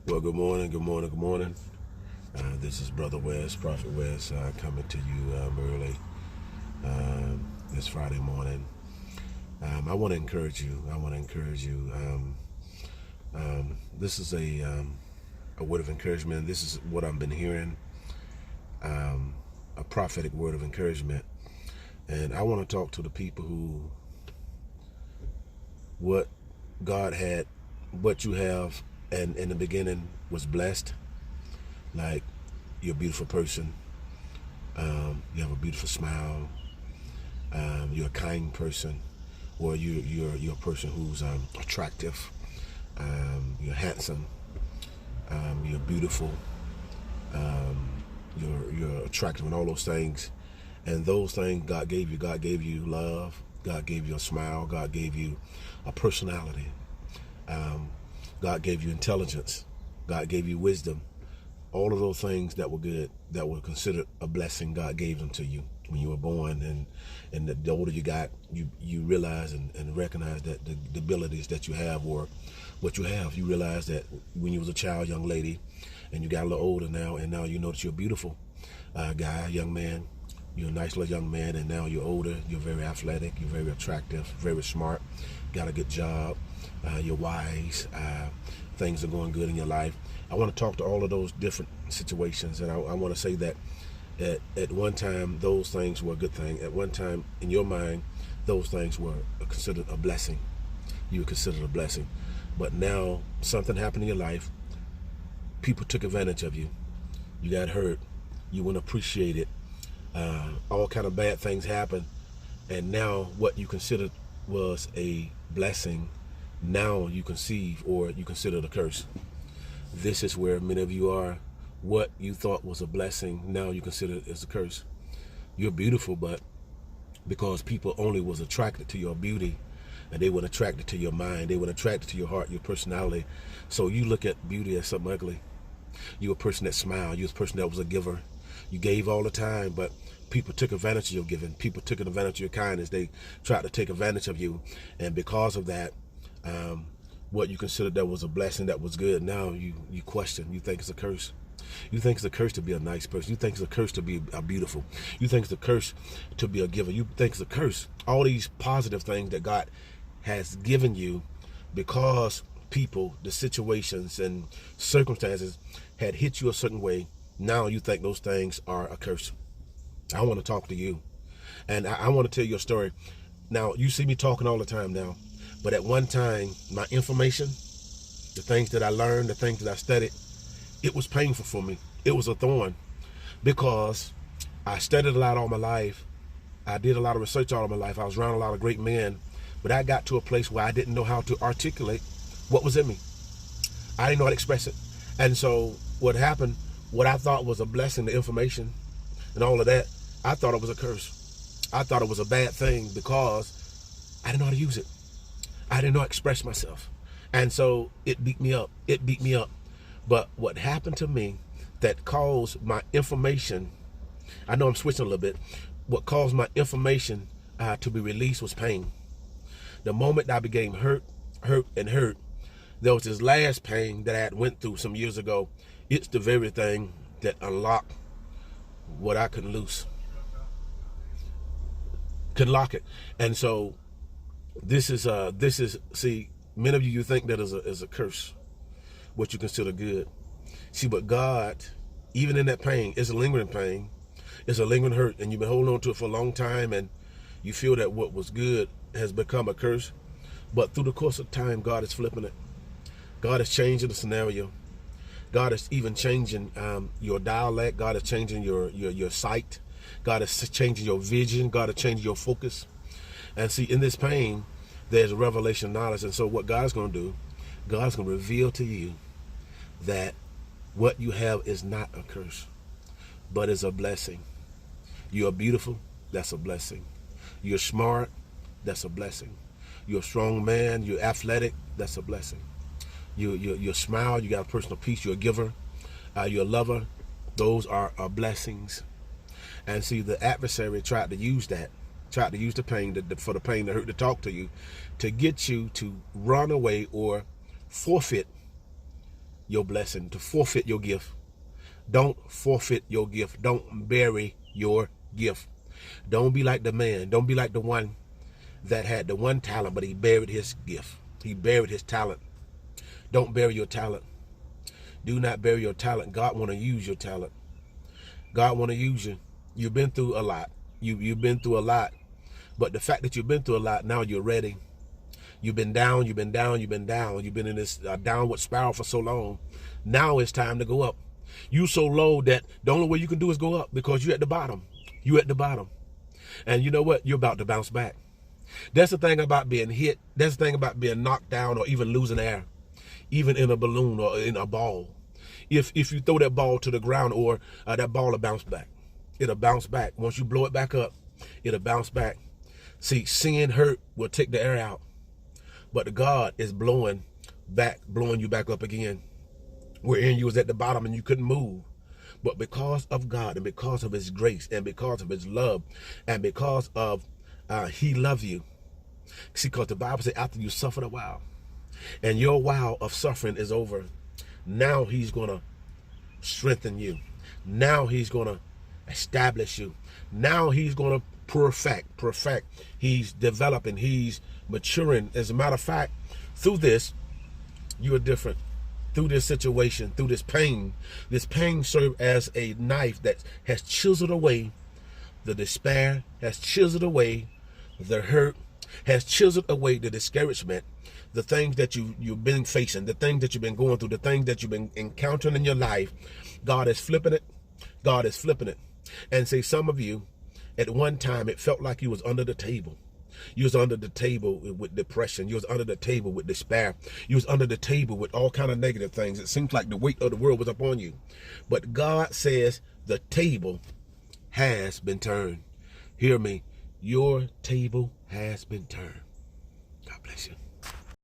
Well, good morning, good morning, good morning. This is Brother West, Prophet West, coming to you early this Friday morning. I want to encourage you. This is a word of encouragement. This is what I've been hearing, a prophetic word of encouragement. And I want to talk to the people who, what God had, what you have, and in the beginning was blessed. Like, you're a beautiful person. You have a beautiful smile. You're a kind person, or you're a person who's attractive. You're handsome. You're beautiful. You're attractive, and all those things. And those things God gave you. God gave you love. God gave you a smile. God gave you a personality. God gave you intelligence. God gave you wisdom. All of those things that were good, that were considered a blessing, God gave them to you when you were born. And the older you got, you realize and recognize that the abilities that you have, or what you have. You realize that when you was a child, young lady, and you got a little older now, and now you know that you're a beautiful guy, young man. You're a nice little young man, and now you're older. You're very athletic. You're very attractive, very smart. Got a good job. You're wise. Things are going good in your life. I want to talk to all of those different situations, and I want to say that at one time those things were a good thing. At one time in your mind, those things were considered a blessing. You were considered a blessing. But now something happened in your life. People took advantage of you. You got hurt. You weren't appreciated. All kind of bad things happened, and now what you considered was a blessing, now you conceive or you consider it a curse. This is where many of you are. What you thought was a blessing, now you consider it as a curse. You're beautiful, but because people only was attracted to your beauty, and they were attracted to your mind, they were attracted to your heart, your personality. So you look at beauty as something ugly. You're a person that smiled. You're a person that was a giver. You gave all the time, but people took advantage of your giving. People took advantage of your kindness. They tried to take advantage of you. And because of that, what you considered that was a blessing, that was good, now you question. You think it's a curse. You think it's a curse to be a nice person. You think it's a curse to be a beautiful. You think it's a curse to be a giver. You think it's a curse. All these positive things that God has given you, because people, the situations and circumstances had hit you a certain way, now you think those things are a curse. I want to talk to you, and I want to tell you a story. Now, you see me talking all the time now, but at one time, my information, the things that I learned, the things that I studied, it was painful for me. It was a thorn, because I studied a lot all my life. I did a lot of research all of my life. I was around a lot of great men, but I got to a place where I didn't know how to articulate what was in me. I didn't know how to express it. And so what happened, what I thought was a blessing, the information and all of that, I thought it was a curse. I thought it was a bad thing, because I didn't know how to use it. I didn't know how to express myself. And so it beat me up. It beat me up. But what happened to me that caused my information, I know I'm switching a little bit, what caused my information to be released was pain. The moment I became hurt, there was this last pain that I had went through some years ago. It's the very thing that unlocked what I couldn't lose. Could lock it. And so this is see, many of you think that is a curse, what you consider good. See, but God, even in that pain, it's a lingering pain, it's a lingering hurt, and you've been holding on to it for a long time, and you feel that what was good has become a curse. But through the course of time, God is flipping it. God is changing the scenario. God is even changing your dialect. God is changing your sight. God is changing your vision. God is changing your focus. And see, in this pain, there's a revelation knowledge. And so what God's going to do, God's going to reveal to you that what you have is not a curse, but is a blessing. You're beautiful, that's a blessing. You're smart, that's a blessing. You're a strong man, you're athletic, that's a blessing. You smile, you got a personal peace, you're a giver, you're a lover. Those are blessings. And see, the adversary tried to use that, tried to use the pain, for the pain, to hurt, to talk to you, to get you to run away or forfeit your blessing, to forfeit your gift. Don't forfeit your gift. Don't bury your gift. Don't be like the man. Don't be like the one that had the one talent, but he buried his gift. He buried his talent. Don't bury your talent. Do not bury your talent. God want to use your talent. God want to use you. You've been through a lot. You've been through a lot. But the fact that you've been through a lot, now you're ready. You've been down, you've been down, you've been down. You've been in this downward spiral for so long. Now it's time to go up. You so low that the only way you can do is go up, because you're at the bottom. You're at the bottom. And you know what? You're about to bounce back. That's the thing about being hit. That's the thing about being knocked down or even losing air, even in a balloon or in a ball. If you throw that ball to the ground, or that ball will bounce back. It'll bounce back. Once you blow it back up, it'll bounce back. See, sin, hurt will take the air out. But God is blowing you back up again. Wherein you was at the bottom and you couldn't move. But because of God, and because of his grace, and because of his love, and because of he loves you. See, because the Bible says after you suffered a while, and your while of suffering is over, now he's going to strengthen you. Now he's going to establish you. Now he's going to perfect. He's developing. He's maturing. As a matter of fact, through this, you are different. Through this situation, through this pain served as a knife that has chiseled away the despair, has chiseled away the hurt, has chiseled away the discouragement, the things that you've been facing, the things that you've been going through, the things that you've been encountering in your life. God is flipping it. God is flipping it. And say, some of you, at one time, it felt like you was under the table. You was under the table with depression. You was under the table with despair. You was under the table with all kind of negative things. It seems like the weight of the world was upon you. But God says the table has been turned. Hear me. Your table has been turned. God bless you.